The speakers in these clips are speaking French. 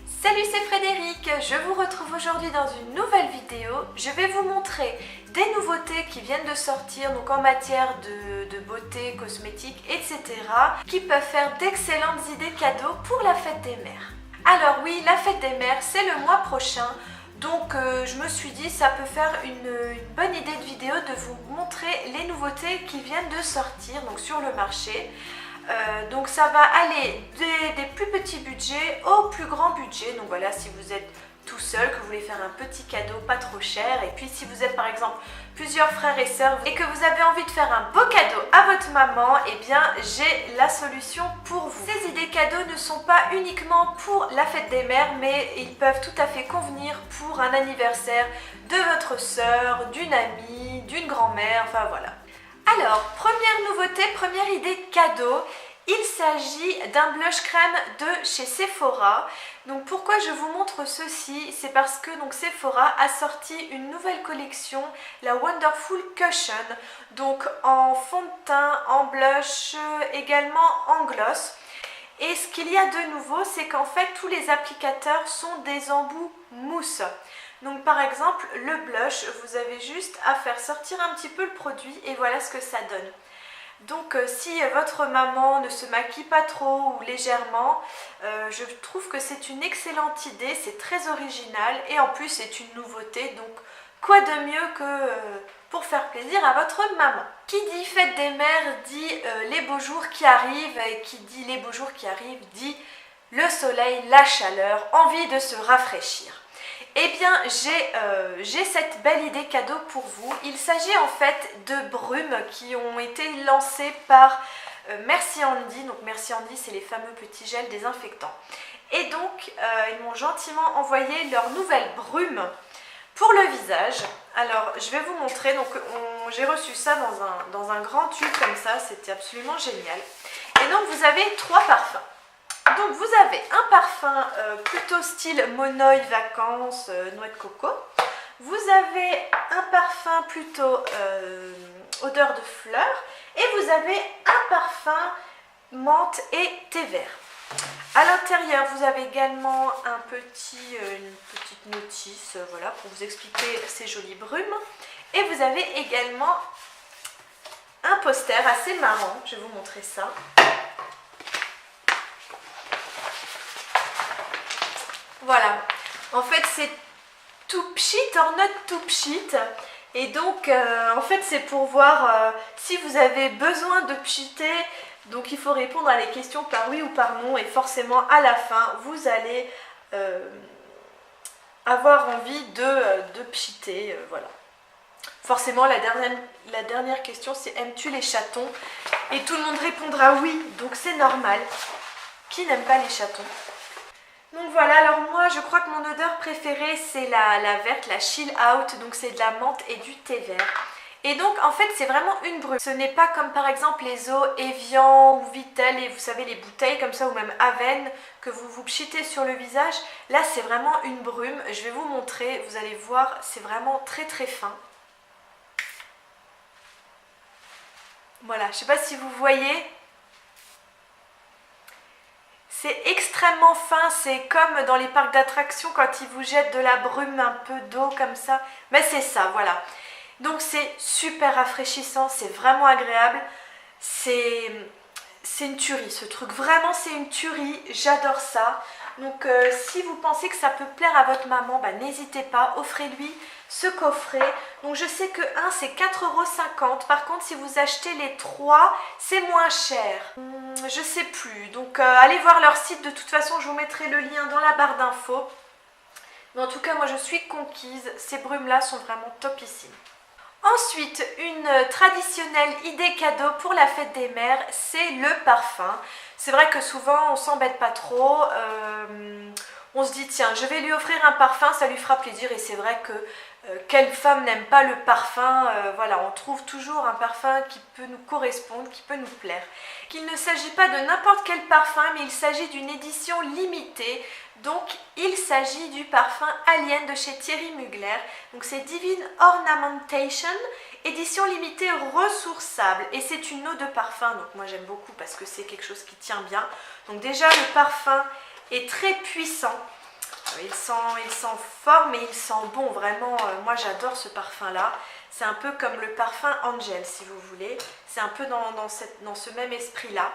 Salut, c'est Frédéric, je vous retrouve aujourd'hui dans une nouvelle vidéo. Je vais vous montrer des nouveautés qui viennent de sortir donc en matière de beauté, cosmétique, etc. qui peuvent faire d'excellentes idées cadeaux pour la fête des mères. Alors oui, la fête des mères, c'est le mois prochain. Donc je me suis dit ça peut faire une bonne idée de vidéo de vous montrer les nouveautés qui viennent de sortir donc sur le marché. Donc ça va aller des plus petits budgets au plus grand budget. Donc voilà, si vous êtes tout seul, que vous voulez faire un petit cadeau pas trop cher, et puis si vous êtes par exemple plusieurs frères et sœurs et que vous avez envie de faire un beau cadeau à votre maman, eh bien j'ai la solution pour vous. Ces idées cadeaux ne sont pas uniquement pour la fête des mères, mais ils peuvent tout à fait convenir pour un anniversaire de votre sœur, d'une amie, d'une grand-mère, enfin voilà. Alors, première nouveauté, première idée cadeau, il s'agit d'un blush crème de chez Sephora. Donc pourquoi je vous montre ceci? C'est parce que donc, Sephora a sorti une nouvelle collection, la Wonderful Cushion, donc en fond de teint, en blush, également en gloss. Et ce qu'il y a de nouveau, c'est qu'en fait tous les applicateurs sont des embouts mousse. Donc par exemple le blush, vous avez juste à faire sortir un petit peu le produit et voilà ce que ça donne. Donc si votre maman ne se maquille pas trop ou légèrement, je trouve que c'est une excellente idée, c'est très original et en plus c'est une nouveauté, donc quoi de mieux que pour faire plaisir à votre maman. Qui dit fête des mères dit les beaux jours qui arrivent, et qui dit les beaux jours qui arrivent dit le soleil, la chaleur, envie de se rafraîchir. Eh bien, j'ai cette belle idée cadeau pour vous. Il s'agit en fait de brumes qui ont été lancées par Merci Handy. Donc Merci Handy, c'est les fameux petits gels désinfectants. Et donc, ils m'ont gentiment envoyé leur nouvelle brume pour le visage. Alors, je vais vous montrer. Donc, j'ai reçu ça dans un grand tube comme ça. C'était absolument génial. Et donc, vous avez 3 parfums. Donc vous avez un parfum plutôt style Monoï vacances, noix de coco. Vous avez un parfum plutôt odeur de fleurs. Et vous avez un parfum menthe et thé vert. À l'intérieur, vous avez également une petite notice voilà, pour vous expliquer ces jolies brumes. Et vous avez également un poster assez marrant. Je vais vous montrer ça. Voilà, en fait c'est tout pchit or not tout pchit, et donc en fait c'est pour voir si vous avez besoin de pchiter, donc il faut répondre à les questions par oui ou par non, et forcément à la fin vous allez avoir envie de pchiter, voilà. Forcément la dernière question c'est aimes-tu les chatons? Et tout le monde répondra oui, donc c'est normal. Qui n'aime pas les chatons? Donc voilà, alors moi je crois que mon odeur préférée c'est la verte, la chill out, donc c'est de la menthe et du thé vert. Et donc en fait c'est vraiment une brume. Ce n'est pas comme par exemple les eaux Evian ou Vitel, et vous savez les bouteilles comme ça, ou même Aven que vous pchitez sur le visage. Là c'est vraiment une brume, je vais vous montrer, vous allez voir, c'est vraiment très très fin. Voilà, je ne sais pas si vous voyez. C'est extrêmement fin, c'est comme dans les parcs d'attractions quand ils vous jettent de la brume, un peu d'eau comme ça. Mais c'est ça, voilà. Donc c'est super rafraîchissant, c'est vraiment agréable. C'est une tuerie ce truc, vraiment c'est une tuerie, j'adore ça. Donc si vous pensez que ça peut plaire à votre maman, bah, n'hésitez pas, offrez-lui ce coffret. Donc je sais que un c'est 4,50 €, par contre si vous achetez les 3 c'est moins cher. Je sais plus, donc allez voir leur site, de toute façon je vous mettrai le lien dans la barre d'infos. Mais en tout cas moi je suis conquise, ces brumes là sont vraiment topissimes. Ensuite, une traditionnelle idée cadeau pour la fête des mères, c'est le parfum. C'est vrai que souvent on s'embête pas trop, on se dit tiens je vais lui offrir un parfum, ça lui fera plaisir, et c'est vrai que quelle femme n'aime pas le parfum, voilà, on trouve toujours un parfum qui peut nous correspondre, qui peut nous plaire. Qu'il ne s'agit pas de n'importe quel parfum, mais il s'agit d'une édition limitée. Donc il s'agit du parfum Alien de chez Thierry Mugler. Donc c'est Divine Ornamentation, édition limitée ressourçable. Et c'est une eau de parfum, donc moi j'aime beaucoup parce que c'est quelque chose qui tient bien. Donc déjà le parfum est très puissant. Il sent fort, mais il sent bon. Vraiment, moi j'adore ce parfum-là. C'est un peu comme le parfum Angel, si vous voulez. C'est un peu dans ce même esprit-là.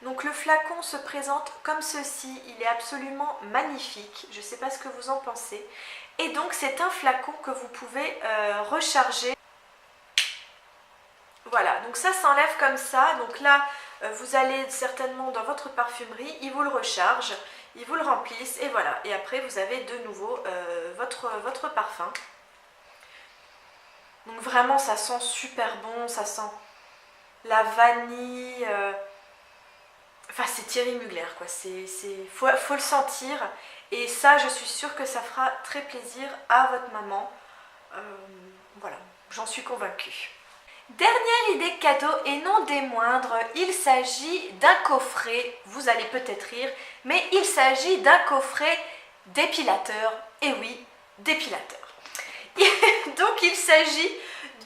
Donc le flacon se présente comme ceci. Il est absolument magnifique. Je ne sais pas ce que vous en pensez. Et donc c'est un flacon que vous pouvez recharger. Voilà, donc ça s'enlève comme ça. Donc là, vous allez certainement dans votre parfumerie, il vous le recharge, il vous le remplisse et voilà. Et après, vous avez de nouveau votre parfum. Donc vraiment, ça sent super bon, ça sent la vanille. Enfin, c'est Thierry Mugler, quoi. Faut le sentir. Et ça, je suis sûre que ça fera très plaisir à votre maman. Voilà, j'en suis convaincue. Dernière idée cadeau et non des moindres, il s'agit d'un coffret, vous allez peut-être rire, mais il s'agit d'un coffret d'épilateur, et oui, d'épilateur. Donc il s'agit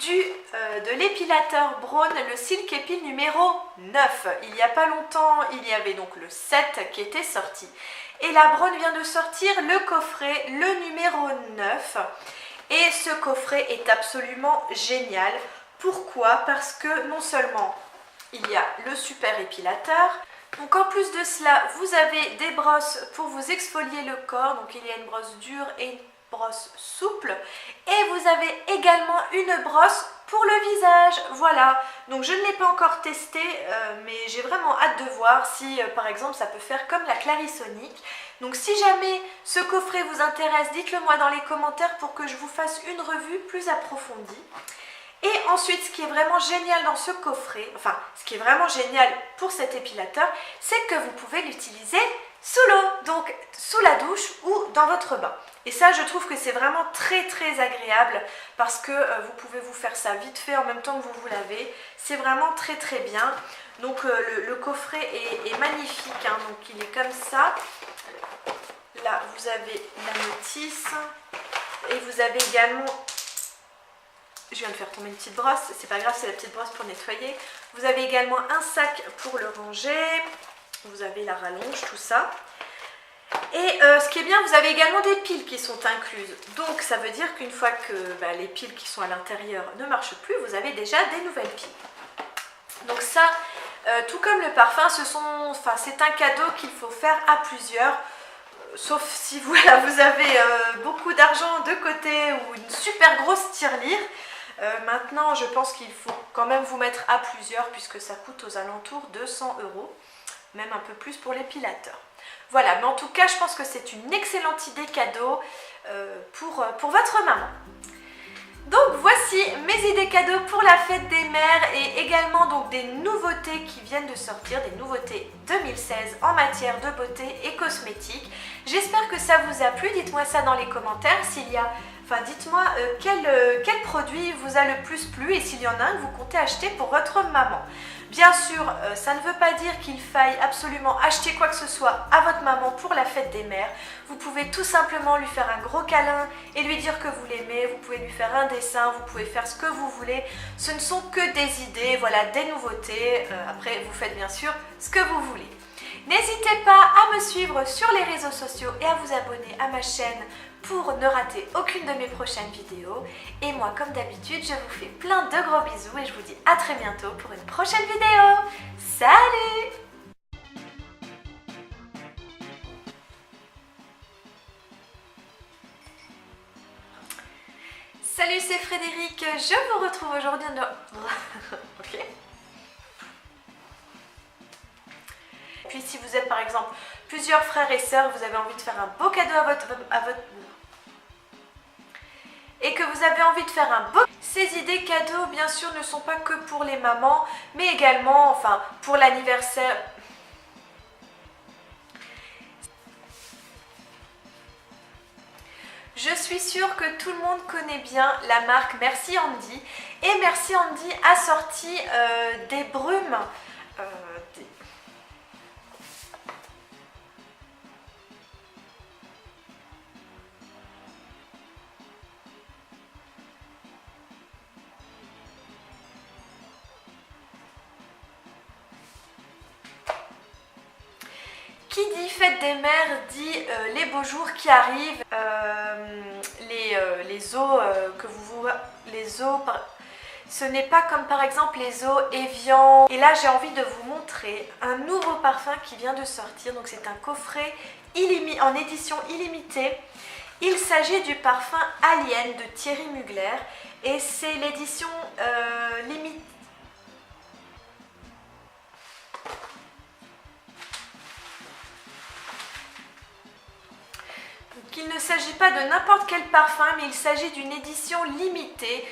de l'épilateur Braun, le Silk Epile numéro 9. Il n'y a pas longtemps, il y avait donc le 7 qui était sorti. Et la Braun vient de sortir le coffret, le numéro 9. Et ce coffret est absolument génial. Pourquoi? Parce que non seulement il y a le super épilateur, donc en plus de cela, vous avez des brosses pour vous exfolier le corps. Donc il y a une brosse dure et une brosse souple. Et vous avez également une brosse pour le visage. Voilà, donc je ne l'ai pas encore testé, mais j'ai vraiment hâte de voir si par exemple ça peut faire comme la Clarisonic. Donc si jamais ce coffret vous intéresse, dites-le moi dans les commentaires pour que je vous fasse une revue plus approfondie. Et ensuite, ce qui est vraiment génial dans ce coffret, enfin, ce qui est vraiment génial pour cet épilateur, c'est que vous pouvez l'utiliser sous l'eau, donc sous la douche ou dans votre bain. Et ça, je trouve que c'est vraiment très très agréable parce que vous pouvez vous faire ça vite fait en même temps que vous vous lavez. C'est vraiment très très bien. Donc le coffret est magnifique, hein. Donc il est comme ça. Là, vous avez la notice et vous avez également... Je viens de faire tomber une petite brosse, c'est pas grave, c'est la petite brosse pour nettoyer. Vous avez également un sac pour le ranger. Vous avez la rallonge, tout ça. Et ce qui est bien, vous avez également des piles qui sont incluses. Donc ça veut dire qu'une fois que les piles qui sont à l'intérieur ne marchent plus, vous avez déjà des nouvelles piles. Donc ça, tout comme le parfum, c'est un cadeau qu'il faut faire à plusieurs. Sauf si vous avez beaucoup d'argent de côté ou une super grosse tirelire. Maintenant, je pense qu'il faut quand même vous mettre à plusieurs puisque ça coûte aux alentours de 100 €, même un peu plus pour l'épilateur. Voilà, mais en tout cas, je pense que c'est une excellente idée cadeau pour votre maman. Donc voici mes idées cadeaux pour la fête des mères et également donc des nouveautés qui viennent de sortir, des nouveautés 2016 en matière de beauté et cosmétiques. J'espère que ça vous a plu, dites-moi ça dans les commentaires s'il y a... Enfin, dites-moi quel produit vous a le plus plu et s'il y en a un que vous comptez acheter pour votre maman. Bien sûr, ça ne veut pas dire qu'il faille absolument acheter quoi que ce soit à votre maman pour la fête des mères. Vous pouvez tout simplement lui faire un gros câlin et lui dire que vous l'aimez. Vous pouvez lui faire un dessin, vous pouvez faire ce que vous voulez. Ce ne sont que des idées, voilà, des nouveautés. Après, vous faites bien sûr ce que vous voulez. N'hésitez pas à me suivre sur les réseaux sociaux et à vous abonner à ma chaîne pour ne rater aucune de mes prochaines vidéos. Et moi, comme d'habitude, je vous fais plein de gros bisous et je vous dis à très bientôt pour une prochaine vidéo. Salut! Salut, c'est Frédéric. Je vous retrouve aujourd'hui Ok. Puis si vous êtes par exemple plusieurs frères et sœurs, vous avez envie de faire un beau cadeau à votre et que vous avez envie de faire un beau... Ces idées cadeaux, bien sûr, ne sont pas que pour les mamans, mais également, enfin, pour l'anniversaire. Je suis sûre que tout le monde connaît bien la marque Merci Andy. Et Merci Andy a sorti des brumes. Qui dit fête des mères dit les beaux jours qui arrivent, les eaux que vous les eaux ce n'est pas comme par exemple les eaux Evian. Et là j'ai envie de vous montrer un nouveau parfum qui vient de sortir. Donc c'est un coffret en édition illimitée. Il s'agit du parfum Alien de Thierry Mugler et c'est l'édition limitée. Il ne s'agit pas de n'importe quel parfum, mais il s'agit d'une édition limitée.